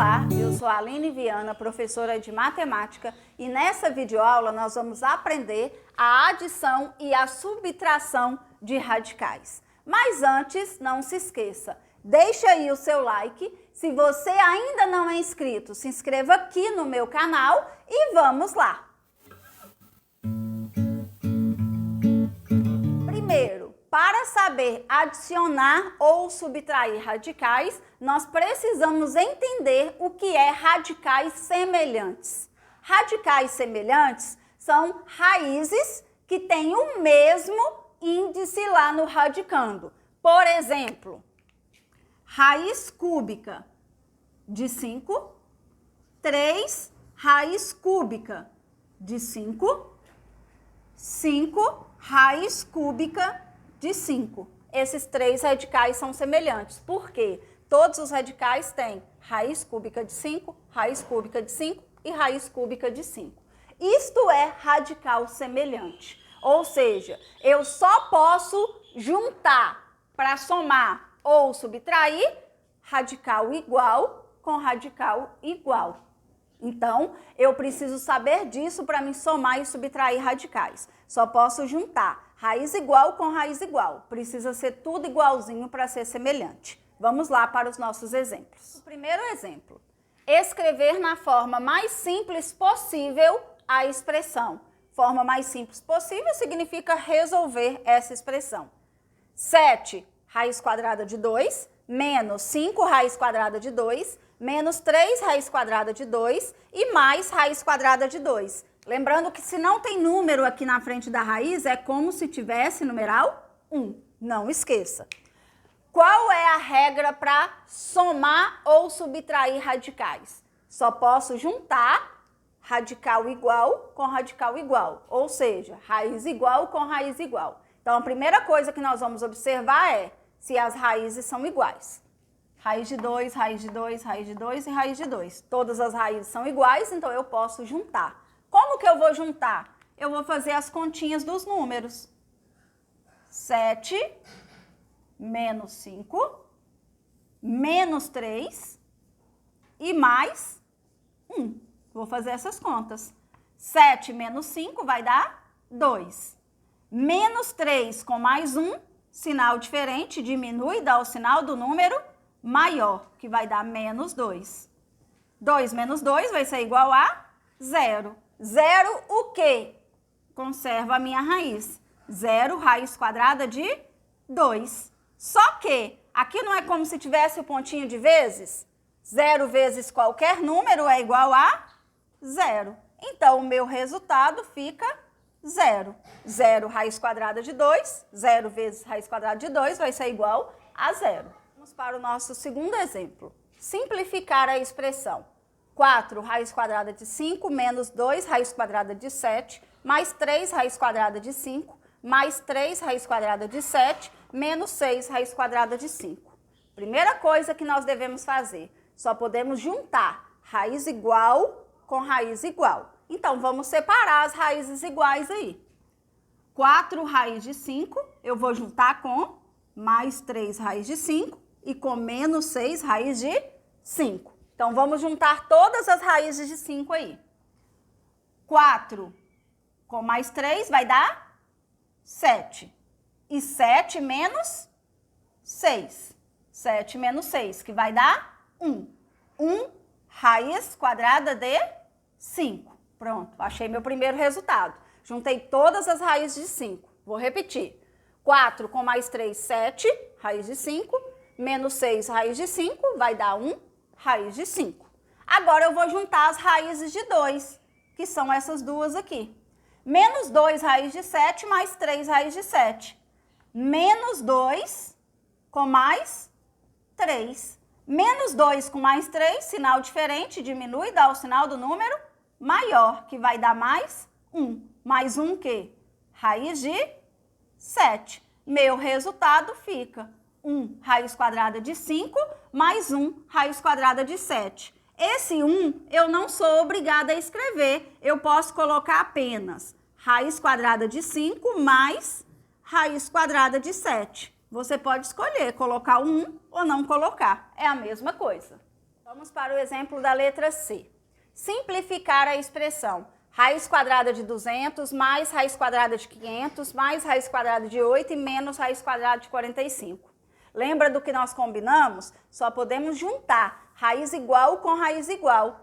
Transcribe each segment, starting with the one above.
Olá, eu sou a Aline Viana, professora de matemática, e nessa videoaula nós vamos aprender a adição e a subtração de radicais. Mas antes, não se esqueça, deixa aí o seu like. Se você ainda não é inscrito, se inscreva aqui no meu canal e vamos lá! Primeiro, para saber adicionar ou subtrair radicais, nós precisamos entender o que é radicais semelhantes. Radicais semelhantes são raízes que têm o mesmo índice lá no radicando. Por exemplo, raiz cúbica de 5, 3 raiz cúbica de 5, 5 raiz cúbica de 5. Esses três radicais são semelhantes. Por quê? Todos os radicais têm raiz cúbica de 5, raiz cúbica de 5 e raiz cúbica de 5. Isto é radical semelhante. Ou seja, eu só posso juntar para somar ou subtrair radical igual com radical igual. Então, eu preciso saber disso para me somar e subtrair radicais. Só posso juntar raiz igual com raiz igual. Precisa ser tudo igualzinho para ser semelhante. Vamos lá para os nossos exemplos. O primeiro exemplo, escrever na forma mais simples possível a expressão. Forma mais simples possível significa resolver essa expressão. 7 raiz quadrada de 2 menos 5 raiz quadrada de 2 menos 3 raiz quadrada de 2 e mais raiz quadrada de 2. Lembrando que se não tem número aqui na frente da raiz, é como se tivesse numeral 1. Não esqueça. Qual é a regra para somar ou subtrair radicais? Só posso juntar radical igual com radical igual, ou seja, raiz igual com raiz igual. Então, a primeira coisa que nós vamos observar é se as raízes são iguais. Raiz de 2, raiz de 2, raiz de 2 e raiz de 2. Todas as raízes são iguais, então eu posso juntar. Como que eu vou juntar? Eu vou fazer as continhas dos números. 7 menos 5, menos 3 e mais 1. Vou fazer essas contas. 7 menos 5 vai dar 2. Menos 3 com mais 1, sinal diferente, diminui, dá o sinal do número maior, que vai dar menos 2. 2 menos 2 vai ser igual a 0. 0 o quê? Conserva a minha raiz. 0 raiz quadrada de 2. Só que aqui não é como se tivesse o pontinho de vezes? 0 vezes qualquer número é igual a 0. Então, o meu resultado fica 0. 0 raiz quadrada de 2, 0 vezes raiz quadrada de 2 vai ser igual a 0. Vamos para o nosso segundo exemplo. Simplificar a expressão. 4 raiz quadrada de 5 menos 2 raiz quadrada de 7 mais 3 raiz quadrada de 5 mais 3 raiz quadrada de 7 menos 6 raiz quadrada de 5. Primeira coisa que nós devemos fazer, só podemos juntar raiz igual com raiz igual. Então, vamos separar as raízes iguais aí. 4 raiz de 5, eu vou juntar com mais 3 raiz de 5 e com menos 6 raiz de 5. Então, vamos juntar todas as raízes de 5 aí. 4 com mais 3 vai dar 7. E 7 menos 6. 7 menos 6, que vai dar 1. 1 raiz quadrada de 5. Pronto, achei meu primeiro resultado. Juntei todas as raízes de 5. Vou repetir. 4 com mais 3, 7, raiz de 5. Menos 6, raiz de 5, vai dar 1, raiz de 5. Agora eu vou juntar as raízes de 2, que são essas duas aqui. Menos 2 raiz de 7 mais 3 raiz de 7. Menos 2 com mais 3. Menos 2 com mais 3, sinal diferente, diminui, dá o sinal do número maior, que vai dar mais 1. Mais 1 que? Raiz de 7. Meu resultado fica 1 raiz quadrada de 5 mais 1 raiz quadrada de 7. Esse 1 eu não sou obrigada a escrever, eu posso colocar apenas raiz quadrada de 5 mais raiz quadrada de 7. Você pode escolher colocar o 1 ou não colocar, é a mesma coisa. Vamos para o exemplo da letra C. Simplificar a expressão raiz quadrada de 200 mais raiz quadrada de 500 mais raiz quadrada de 8 e menos raiz quadrada de 45. Lembra do que nós combinamos? Só podemos juntar raiz igual com raiz igual.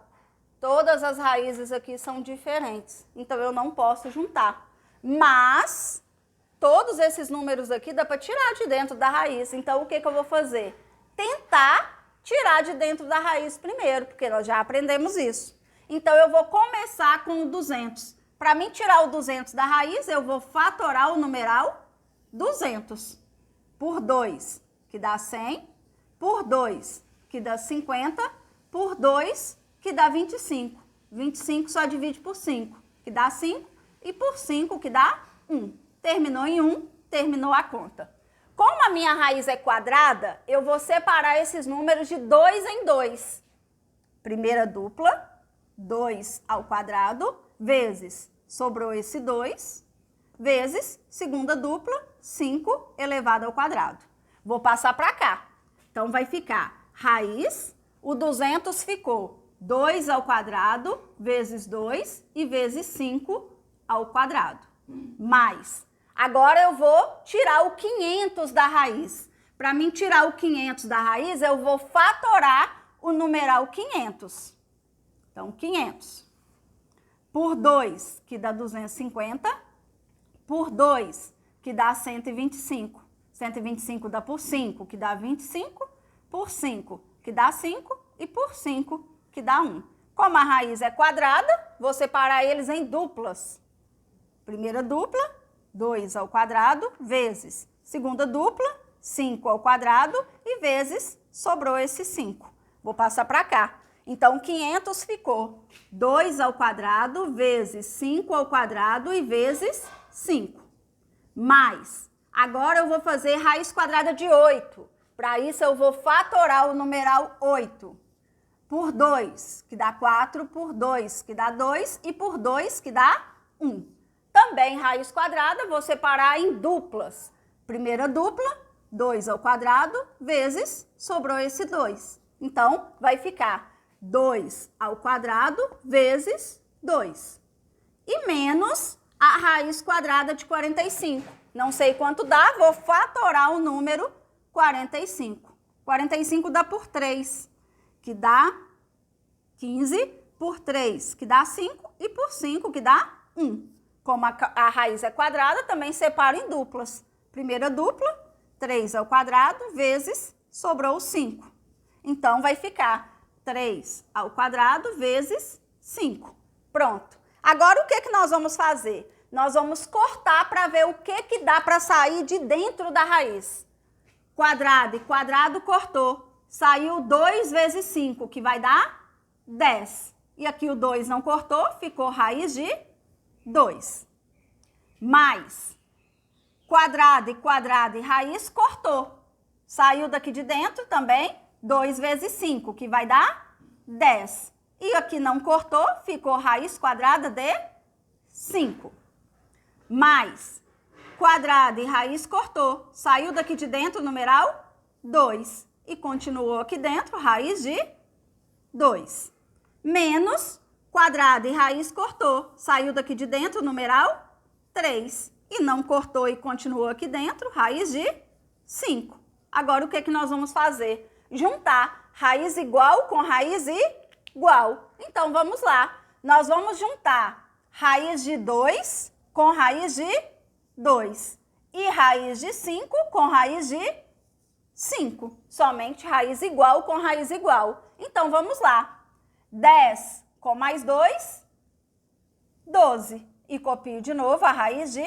Todas as raízes aqui são diferentes, então eu não posso juntar. Mas todos esses números aqui dá para tirar de dentro da raiz. Então o que eu vou fazer? Tentar tirar de dentro da raiz primeiro, porque nós já aprendemos isso. Então eu vou começar com o 200. Para mim tirar o 200 da raiz, eu vou fatorar o numeral 200 por 2, que dá 100, por 2, que dá 50, por 2, que dá 25. 25 só divide por 5, que dá 5, e por 5, que dá 1. Terminou em 1, terminou a conta. Como a minha raiz é quadrada, eu vou separar esses números de 2 em 2. Primeira dupla, 2 ao quadrado, vezes, sobrou esse 2, vezes, segunda dupla, 5 elevado ao quadrado. Vou passar para cá. Então, vai ficar raiz, o 200 ficou 2 ao quadrado, vezes 2 e vezes 5 ao quadrado. Mais. Agora eu vou tirar o 500 da raiz. Para mim tirar o 500 da raiz, eu vou fatorar o numeral 500. Então, 500 por 2, que dá 250, por 2, que dá 125. 125 dá por 5, que dá 25, por 5, que dá 5, e por 5, que dá 1. Como a raiz é quadrada, vou separar eles em duplas. Primeira dupla, 2 ao quadrado, vezes. Segunda dupla, 5 ao quadrado, e vezes, sobrou esse 5. Vou passar para cá. Então, 500 ficou 2 ao quadrado, vezes 5 ao quadrado, e vezes 5. Mais. Agora eu vou fazer raiz quadrada de 8. Para isso, eu vou fatorar o numeral 8. Por 2, que dá 4, por 2, que dá 2, e por 2, que dá 1. Também raiz quadrada, vou separar em duplas. Primeira dupla, 2 ao quadrado, vezes, sobrou esse 2. Então, vai ficar 2 ao quadrado, vezes 2. E menos a raiz quadrada de 45. Não sei quanto dá, vou fatorar o número 45. 45 dá por 3, que dá 15, por 3, que dá 5, e por 5, que dá 1. Como a raiz é quadrada, também separo em duplas. Primeira dupla, 3 ao quadrado, vezes, sobrou 5. Então, vai ficar 3 ao quadrado, vezes 5. Pronto. Agora, o que nós vamos fazer? Nós vamos cortar para ver o que dá para sair de dentro da raiz. Quadrado e quadrado cortou. Saiu 2 vezes 5, que vai dar 10. E aqui o 2 não cortou, ficou raiz de 2. Mais quadrado e raiz cortou. Saiu daqui de dentro também 2 vezes 5, que vai dar 10. E aqui não cortou, ficou raiz quadrada de 5. Mais quadrado e raiz cortou. Saiu daqui de dentro o numeral 2. E continuou aqui dentro, raiz de 2. Menos quadrado e raiz cortou. Saiu daqui de dentro o numeral 3. E não cortou e continuou aqui dentro, raiz de 5. Agora, o que nós vamos fazer? Juntar raiz igual com raiz igual. Então, vamos lá. Nós vamos juntar raiz de 2 com raiz de 2. E raiz de 5 com raiz de 5. Somente raiz igual com raiz igual. Então, vamos lá. 10 com mais 2, 12. E copio de novo a raiz de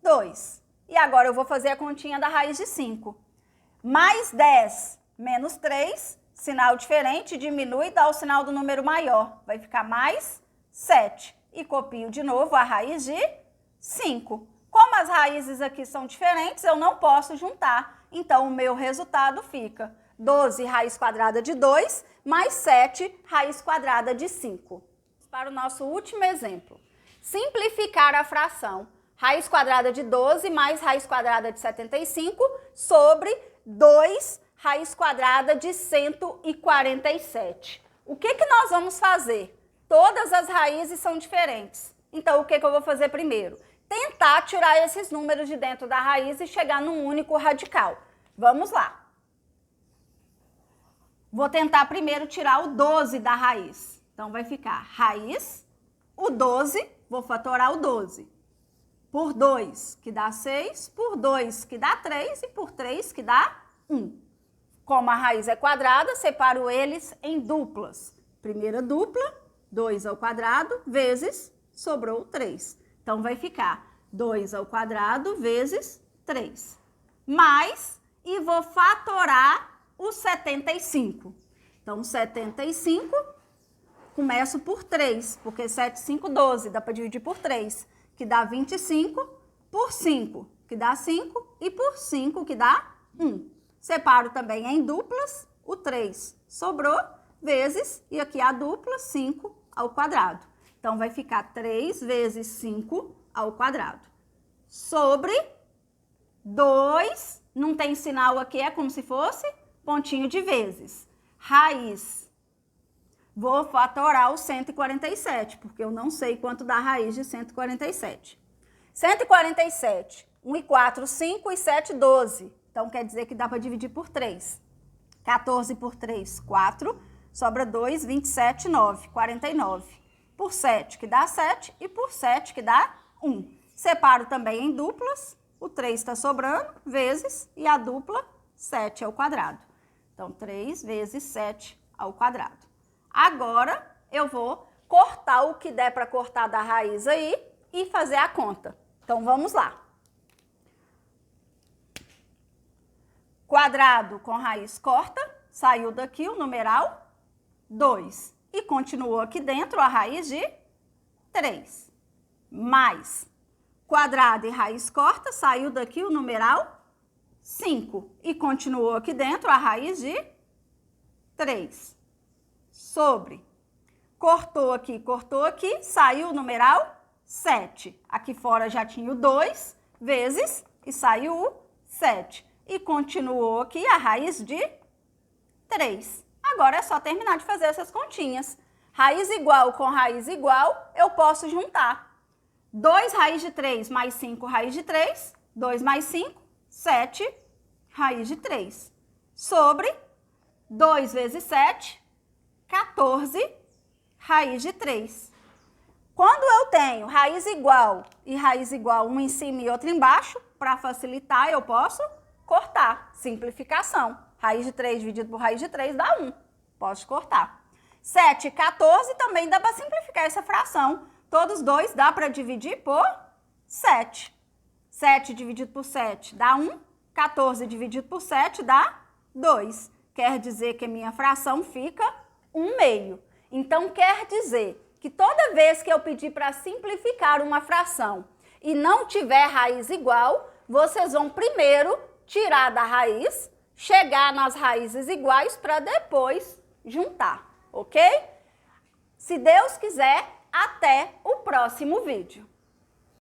2. E agora eu vou fazer a continha da raiz de 5. Mais 10 menos 3, sinal diferente, diminui e dá o sinal do número maior. Vai ficar mais 7. E copio de novo a raiz de 5. Como as raízes aqui são diferentes, eu não posso juntar. Então, o meu resultado fica 12 raiz quadrada de 2 mais 7 raiz quadrada de 5. Para o nosso último exemplo. Simplificar a fração raiz quadrada de 12 mais raiz quadrada de 75 sobre 2 raiz quadrada de 147. O que nós vamos fazer? Todas as raízes são diferentes. Então, o que eu vou fazer primeiro? Tentar tirar esses números de dentro da raiz e chegar num único radical. Vamos lá. Vou tentar primeiro tirar o 12 da raiz. Então, vai ficar raiz, o 12, vou fatorar o 12. Por 2, que dá 6, por 2, que dá 3, e por 3, que dá 1. Como a raiz é quadrada, separo eles em duplas. Primeira dupla, 2 ao quadrado, vezes, sobrou 3. Então, vai ficar 2 ao quadrado vezes 3. Mais, e vou fatorar o 75. Então, 75, começo por 3, porque 7, 5, 12, dá para dividir por 3, que dá 25, por 5, que dá 5, e por 5, que dá 1. Separo também em duplas, o 3 sobrou, vezes, e aqui a dupla, 5 ao quadrado. Então, vai ficar 3 vezes 5 ao quadrado. Sobre 2, não tem sinal aqui, é como se fosse pontinho de vezes. Raiz. Vou fatorar o 147, porque eu não sei quanto dá a raiz de 147. 147, 1 e 4, 5 e 7, 12. Então, quer dizer que dá para dividir por 3. 14 por 3, 4. Sobra 2, 27, 9, 49. Por 7, que dá 7, e por 7, que dá 1. Separo também em duplas. O 3 está sobrando, vezes, e a dupla, 7 ao quadrado. Então, 3 vezes 7 ao quadrado. Agora, eu vou cortar o que der para cortar da raiz aí e fazer a conta. Então, vamos lá. Quadrado com raiz corta, saiu daqui o numeral 2. E continuou aqui dentro a raiz de 3. Mais quadrado e raiz corta, saiu daqui o numeral 5. E continuou aqui dentro a raiz de 3. Sobre. Cortou aqui, saiu o numeral 7. Aqui fora já tinha o 2, vezes, e saiu o 7. E continuou aqui a raiz de 3. Agora é só terminar de fazer essas continhas. Raiz igual com raiz igual, eu posso juntar. 2 raiz de 3 mais 5 raiz de 3, 2 mais 5, 7 raiz de 3. Sobre 2 vezes 7, 14 raiz de 3. Quando eu tenho raiz igual e raiz igual, um em cima e outro embaixo, para facilitar, eu posso cortar. Simplificação. Raiz de 3 dividido por raiz de 3 dá 1. Posso cortar. 7 e 14 também dá para simplificar essa fração. Todos dois dá para dividir por 7. 7 dividido por 7 dá 1. 14 dividido por 7 dá 2. Quer dizer que a minha fração fica 1/2. Então, quer dizer que toda vez que eu pedir para simplificar uma fração e não tiver raiz igual, vocês vão primeiro tirar da raiz, chegar nas raízes iguais para depois juntar, ok? Se Deus quiser, até o próximo vídeo.